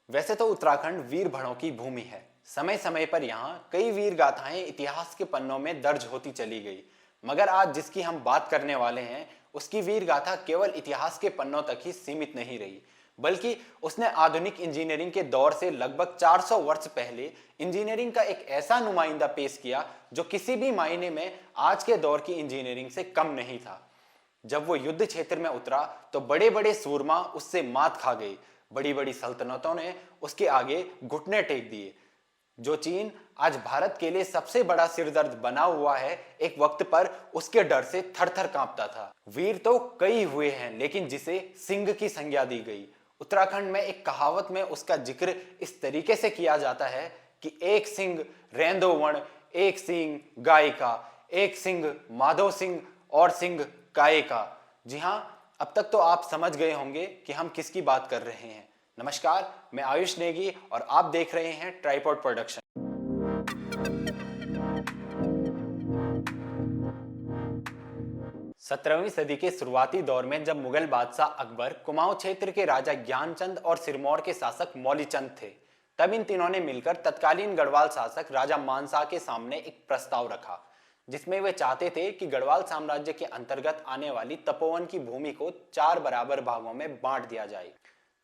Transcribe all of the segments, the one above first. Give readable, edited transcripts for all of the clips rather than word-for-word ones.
वैसे तो उत्तराखंड वीर भड़ों की भूमि है। समय समय पर यहाँ कई वीर गाथाएं इतिहास के पन्नों में दर्ज होती चली गई, मगर आज जिसकी हम बात करने वाले हैं उसकी वीर गाथा केवल इतिहास के पन्नों तक ही सीमित नहीं रही, बल्कि उसने आधुनिक इंजीनियरिंग के दौर से लगभग 400 वर्ष पहले इंजीनियरिंग का एक ऐसा नुमाइंदा पेश किया जो किसी भी मायने में आज के दौर की इंजीनियरिंग से कम नहीं था। जब वो युद्ध क्षेत्र में उतरा तो बड़े बड़े सूरमा उससे मात खा गए। बड़ी बड़ी सल्तनतों ने उसके आगे घुटने टेक दिए। जो चीन आज भारत के लिए सबसे बड़ा सिरदर्द बना हुआ है, एक वक्त पर उसके डर से थर थर कांपता था। वीर तो कई हुए हैं, लेकिन जिसे सिंह की संज्ञा दी गई। उत्तराखंड में एक कहावत में उसका जिक्र इस तरीके से किया जाता है कि एक सिंह रेंदो वण, एक सिंह गाय का, एक सिंह माधो सिंह और सिंह गाय का। जी हाँ, अब तक तो आप समझ गए होंगे कि हम किसकी बात कर रहे हैं। नमस्कार, मैं आयुष नेगी और आप देख रहे हैं ट्राइपॉड प्रोडक्शन। 17वीं सदी के शुरुआती दौर में जब मुगल बादशाह अकबर कुमाऊं क्षेत्र के राजा ज्ञानचंद और सिरमौर के शासक मौलीचंद थे, तब इन तीनों ने मिलकर तत्कालीन गढ़वाल शासक राजा मानसा के सामने एक प्रस्ताव रखा, जिसमें वे चाहते थे कि गढ़वाल साम्राज्य के अंतर्गत आने वाली तपोवन की भूमि को 4 बराबर भागों में बांट दिया जाए।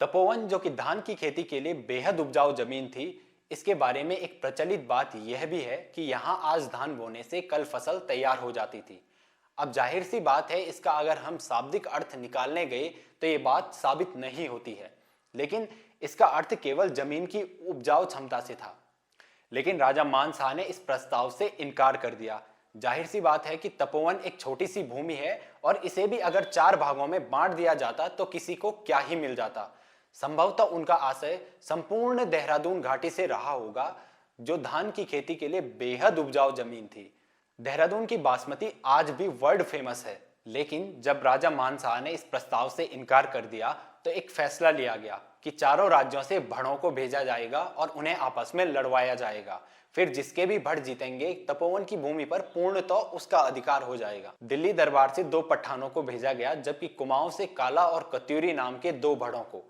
तपोवन, जो कि धान की खेती के लिए बेहद उपजाऊ जमीन थी, इसके बारे में एक प्रचलित बात यह भी है कि यहाँ आज धान बोने से कल फसल तैयार हो जाती थी। अब जाहिर सी बात है, इसका अगर हम शाब्दिक अर्थ निकालने गए तो ये बात साबित नहीं होती है, लेकिन इसका अर्थ केवल जमीन की उपजाऊ क्षमता से था। लेकिन राजा मान शाह ने इस प्रस्ताव से इनकार कर दिया। जाहिर सी बात है कि तपोवन एक छोटी सी भूमि है और इसे भी अगर 4 भागों में बांट दिया जाता तो किसी को क्या ही मिल जाता। संभवतः उनका आशय संपूर्ण देहरादून घाटी से रहा होगा, जो धान की खेती के लिए बेहद उपजाऊ जमीन थी। देहरादून की बासमती आज भी वर्ल्ड फेमस है। लेकिन जब राजा मानशाह ने इस प्रस्ताव से इनकार कर दिया तो एक फैसला लिया गया कि चारों राज्यों से भड़ों को भेजा जाएगा और उन्हें आपस में लड़वाया जाएगा। फिर जिसके भी भड़ जीतेंगे, तपोवन की भूमि पर पूर्णतः उसका अधिकार हो जाएगा। दिल्ली दरबार से 2 पठानों को भेजा गया, जबकि कुमाऊं से काला और कत्यूरी नाम के 2 भड़ों को।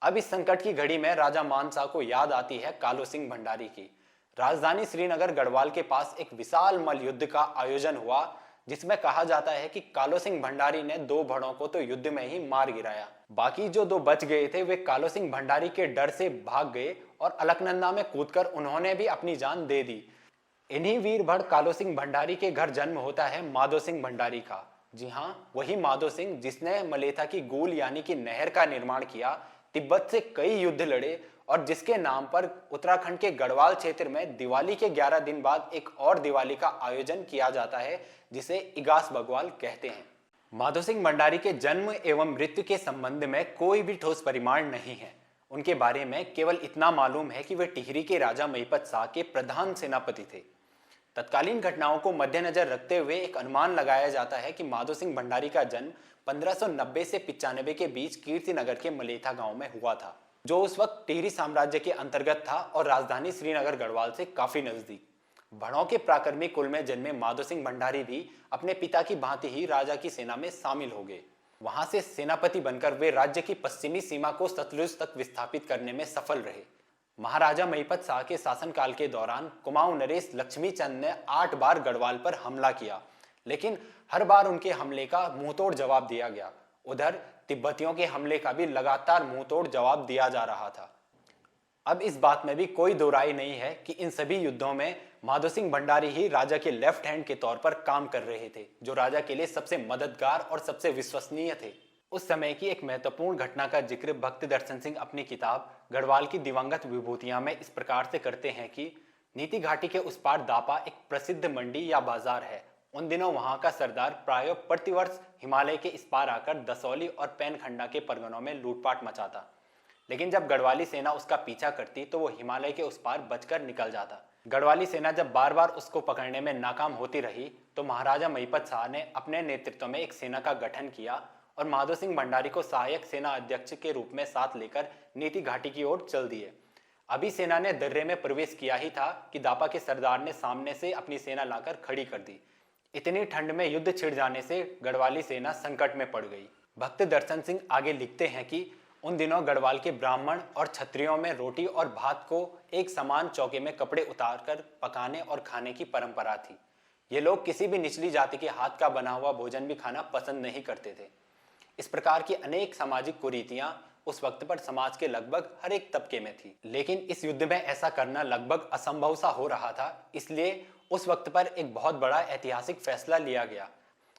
अब इस संकट की घड़ी में राजा मानशाह को याद आती है कालो सिंह भंडारी की। राजधानी श्रीनगर गढ़वाल के पास एक विशाल मल्ल युद्ध का आयोजन हुआ, जिसमें कहा जाता है कि कालो सिंह भंडारी ने 2 भड़ों को तो युद्ध में ही मार गिराया। बाकी जो 2 बच गए थे वे कालो सिंह भंडारी के डर से भाग गए और अलकनंदा में कूदकर उन्होंने भी अपनी जान दे दी। इन्हीं वीर भड़ कालो सिंह भंडारी के घर जन्म होता है माधो सिंह भंडारी का। जी हाँ, वही माधो सिंह जिसने मलेथा की गूल यानी कि नहर का निर्माण किया, तिब्बत से कई युद्ध लड़े और जिसके नाम पर उत्तराखंड के गढ़वाल क्षेत्र में दिवाली के 11 दिन बाद एक और दिवाली का आयोजन किया जाता है, जिसे इगास बग्वाल कहते हैं। माधो सिंह भंडारी के जन्म एवं मृत्यु के संबंध में कोई भी ठोस परिमाण नहीं है। उनके बारे में केवल इतना मालूम है कि वे टिहरी के राजा महिपत शाह के प्रधान सेनापति थे। तत्कालीन घटनाओं को मद्देनजर रखते हुए एक अनुमान लगाया जाता है कि माधो सिंह भंडारी का जन्म 1590 से 95 के बीच कीर्तिनगर के मलेथा गांव में हुआ था, जो उस वक्त टिहरी साम्राज्य के अंतर्गत था और राजधानी श्रीनगर गढ़वाल से काफी नजदीक। भड़ों के प्राक्रमिक कुल में जन्मे माधो सिंह भंडारी भी अपने पिता की भांति ही राजा की सेना में शामिल हो गए। वहां से सेनापति बनकर वे राज्य की पश्चिमी सीमा को सतलुज तक विस्थापित करने में सफल रहे। महाराजा महिपत शाह के शासनकाल के दौरान कुमाऊं नरेश लक्ष्मी चंद ने 8 बार गढ़वाल पर हमला किया, लेकिन हर बार उनके हमले का मुंहतोड़ जवाब दिया गया। उधर तिब्बतियों के हमले का भी लगातार मुंहतोड़ जवाब दिया जा रहा था। अब इस बात में भी कोई दो राय नहीं है कि इन सभी युद्धों में माधो सिंह भंडारी ही राजा के लेफ्ट हैंड के तौर पर काम कर रहे थे, जो राजा के लिए सबसे मददगार और सबसे विश्वसनीय थे। उस समय की एक महत्वपूर्ण घटना का जिक्र भक्त दर्शन सिंह अपनी किताब गढ़वाल की दिवंगत विभूतियां में इस प्रकार से करते हैं कि नीति घाटी के उस पार दापा एक प्रसिद्ध मंडी या बाजार है। उन दिनों वहां का सरदार प्राय प्रतिवर्ष हिमालय के इस पार आकर दसौली और पैनखंडा के परगनों में लूटपाट मचाता, लेकिन जब गढ़वाली सेना उसका पीछा करती तो वो हिमालय के उस पार बचकर निकल जाता। गढ़वाली सेना जब बार बार उसको पकड़ने में नाकाम होती रही तो महाराजा महिपत शाह ने अपने नेतृत्व में एक सेना का गठन किया और माधो सिंह भंडारी को सहायक सेना अध्यक्ष के रूप में साथ लेकर नीति घाटी की ओर चल दिए। अभी सेना ने दर्रे में प्रवेश किया ही था कि दापा के सरदार ने सामने से अपनी सेना लाकर खड़ी कर दी। इतनी ठंड में युद्ध छिड़ जाने से गढ़वाली सेना संकट में पड़ गई। भक्त दर्शन सिंह आगे लिखते हैं कि उन दिनों गढ़वाल के ब्राह्मण और क्षत्रियों में रोटी और भात को एक समान चौके में कपड़े उतारकर पकाने और खाने की परंपरा थी। ये लोग किसी भी निचली जाति के हाथ का बना हुआ भोजन भी खाना पसंद नहीं करते थे। इस प्रकार की अनेक सामाजिक कुरीतियां उस वक्त पर समाज के लगभग हर एक तबके में थी, लेकिन इस युद्ध में ऐसा करना लगभग असंभव सा हो रहा था। इसलिए उस वक्त पर एक बहुत बड़ा ऐतिहासिक फैसला लिया गया।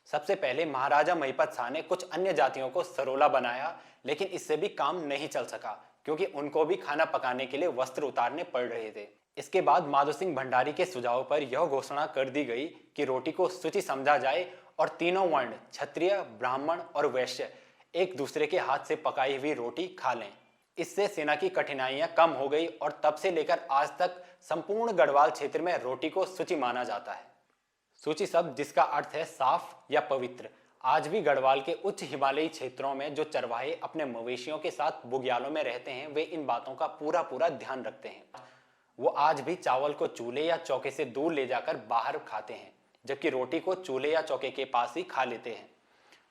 सबसे पहले महाराजा महिपत शाह ने कुछ अन्य जातियों को सरोला बनाया, लेकिन इससे भी काम नहीं चल सका क्योंकि उनको भी खाना पकाने के लिए वस्त्र उतारने पड़ रहे थे। इसके बाद माधो सिंह भंडारी के सुझाव पर यह घोषणा कर दी गई कि रोटी को शुचि समझा जाए और तीनों वर्ण क्षत्रिय, ब्राह्मण और वैश्य एक दूसरे के हाथ से पकाई हुई रोटी खा लें। इससे सेना की कठिनाइयां कम हो गई और तब से लेकर आज तक संपूर्ण गढ़वाल क्षेत्र में रोटी को शुचि माना जाता है। शुचि शब्द जिसका अर्थ है साफ या पवित्र, आज भी गढ़वाल के उच्च हिमालयी क्षेत्रों में जो चरवाहे अपने मवेशियों के साथ बुग्यालों में रहते हैं वे इन बातों का पूरा पूरा ध्यान रखते हैं। वो आज भी चावल को चूल्हे या चौके से दूर ले जाकर बाहर खाते हैं, जबकि रोटी को चूल्हे या चौके के पास ही खा लेते हैं।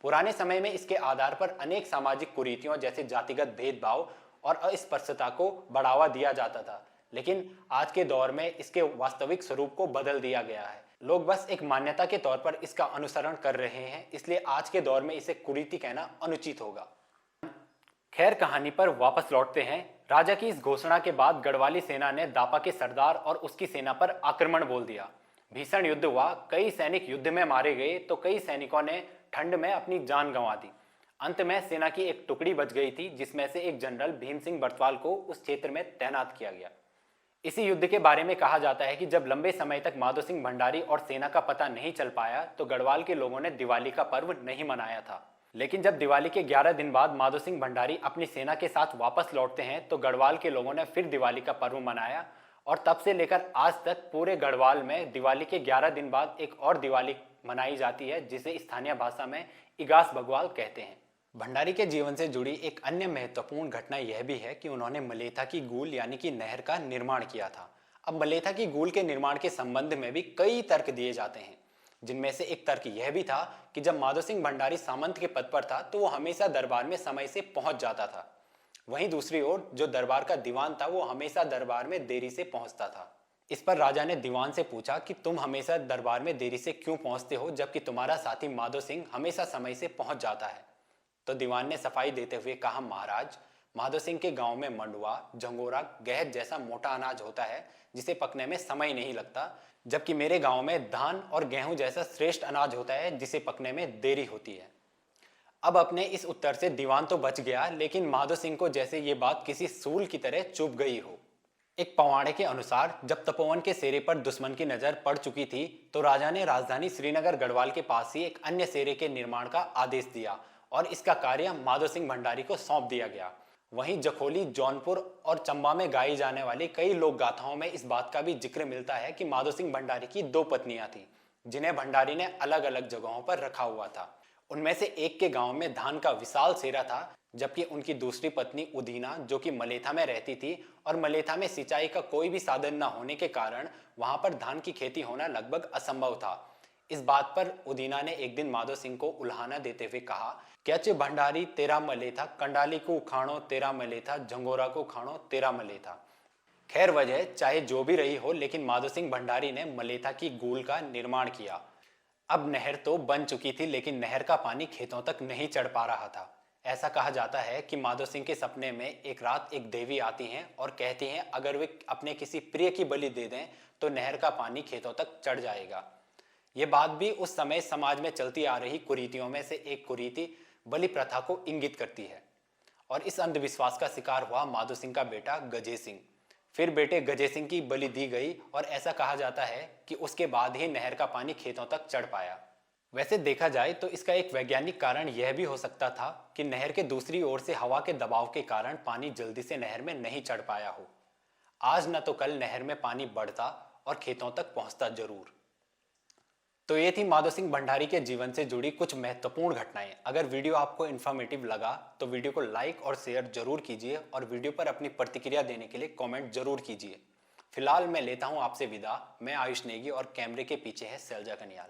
पुराने समय में इसके आधार पर अनेक सामाजिक कुरीतियों जैसे जातिगत भेदभाव और अस्पृश्यता को बढ़ावा दिया जाता था, लेकिन आज के दौर में इसके वास्तविक स्वरूप को बदल दिया गया है। लोग बस एक मान्यता के तौर पर इसका अनुसरण कर रहे हैं, इसलिए आज के दौर में इसे कुरीति कहना अनुचित होगा। खैर, कहानी पर वापस लौटते हैं। राजा की इस घोषणा के बाद गढ़वाली सेना ने दापा के सरदार और उसकी सेना पर आक्रमण बोल दिया। भीषण युद्ध हुआ, कई सैनिक युद्ध में मारे गए तो कई सैनिकों ने ठंड में अपनी जान गंवा दी। अंत में सेना की एक टुकड़ी बच गई थी, जिसमें से एक जनरल भीम सिंह बरतवाल को उस क्षेत्र में तैनात किया गया। इसी युद्ध के बारे में कहा जाता है कि जब लंबे समय तक माधो सिंह भंडारी और सेना का पता नहीं चल पाया तो गढ़वाल के लोगों ने दिवाली का पर्व नहीं मनाया था। लेकिन जब दिवाली के 11 दिन बाद माधो सिंह भंडारी अपनी सेना के साथ वापस लौटते हैं तो गढ़वाल के लोगों ने फिर दिवाली का पर्व मनाया और तब से लेकर आज तक पूरे गढ़वाल में दिवाली के 11 दिन बाद एक और दिवाली मनाई जाती है, जिसे स्थानीय भाषा में इगास बग्वाल कहते हैं। भंडारी के जीवन से जुड़ी एक अन्य महत्वपूर्ण घटना यह भी है कि उन्होंने मलेथा की गूल यानी कि नहर का निर्माण किया था। अब मलेथा की गूल के निर्माण के संबंध में भी कई तर्क दिए जाते हैं, जिनमें से एक तर्क यह भी था कि जब माधो सिंह भंडारी सामंत के पद पर था तो वो हमेशा दरबार में समय से पहुंच जाता था। वहीं दूसरी ओर जो दरबार का दीवान था वो हमेशा दरबार में देरी से पहुंचता था। इस पर राजा ने दीवान से पूछा कि तुम हमेशा दरबार में देरी से क्यों पहुंचते हो, जबकि तुम्हारा साथी माधो सिंह हमेशा समय से पहुंच जाता है। तो दीवान ने सफाई देते हुए कहा, महाराज, माधो सिंह के गांव में मंडुआ, झंगोरा, गहत जैसा मोटा अनाज होता है जिसे पकने में समय नहीं लगता, जबकि मेरे गांव में धान और गेहूं जैसा श्रेष्ठ अनाज होता है जिसे पकने में देरी होती है। अब अपने इस उत्तर से दीवान तो बच गया, लेकिन माधो सिंह को जैसे ये बात किसी सूल की तरह चुभ गई हो। एक पवाड़े के अनुसार जब तपोवन के सेरे पर दुश्मन की नजर पड़ चुकी थी तो राजा ने राजधानी श्रीनगर गढ़वाल के पास ही एक अन्य सेरे के निर्माण का आदेश दिया और इसका कार्य माधो सिंह भंडारी को सौंप दिया गया। वहीं जखोली, जौनपुर और चंबा में गाई जाने वाली कई लोक गाथाओं में इस बात का भी जिक्र मिलता है कि माधो सिंह भंडारी की 2 पत्नियां थीं, जिन्हें भंडारी ने अलग अलग जगहों पर रखा हुआ था। उनमें से एक के गांव में धान का विशाल सेरा था, जबकि उनकी दूसरी पत्नी उदीना, जो कि मलेथा में रहती थी और मलेथा में सिंचाई का कोई भी साधन न होने के कारण वहां पर धान की खेती होना लगभग असंभव था। इस बात पर उदीना ने एक दिन माधो सिंह को उल्हाना देते हुए कहा, क्या भंडारी तेरा मलेथा, कंडाली को उखाड़ो तेरा मलेथा, झंगोरा को उखाड़ो तेरा मलेथा। खैर, वजह चाहे जो भी रही हो, लेकिन माधो सिंह भंडारी ने मलेथा की गूल का निर्माण किया। अब नहर तो बन चुकी थी, लेकिन नहर का पानी खेतों तक नहीं चढ़ पा रहा था। ऐसा कहा जाता है कि माधो सिंह के सपने में एक रात एक देवी आती हैं और कहती हैं अगर वे अपने किसी प्रिय की बलि दे दें तो नहर का पानी खेतों तक चढ़ जाएगा। ये बात भी उस समय समाज में चलती आ रही कुरीतियों में से एक कुरीति बलि प्रथा को इंगित करती है और इस अंधविश्वास का शिकार हुआ माधो सिंह का बेटा गजे सिंह। फिर बेटे गजे सिंह की बलि दी गई और ऐसा कहा जाता है कि उसके बाद ही नहर का पानी खेतों तक चढ़ पाया। वैसे देखा जाए तो इसका एक वैज्ञानिक कारण यह भी हो सकता था कि नहर के दूसरी ओर से हवा के दबाव के कारण पानी जल्दी से नहर में नहीं चढ़ पाया हो। आज न तो कल नहर में पानी बढ़ता और खेतों तक पहुंचता जरूर। तो ये थी माधो सिंह भंडारी के जीवन से जुड़ी कुछ महत्वपूर्ण घटनाएं। अगर वीडियो आपको इन्फॉर्मेटिव लगा तो वीडियो को लाइक और शेयर जरूर कीजिए और वीडियो पर अपनी प्रतिक्रिया देने के लिए कमेंट जरूर कीजिए। फिलहाल मैं लेता हूं आपसे विदा। मैं आयुष नेगी और कैमरे के पीछे है सैलजा कनियाल।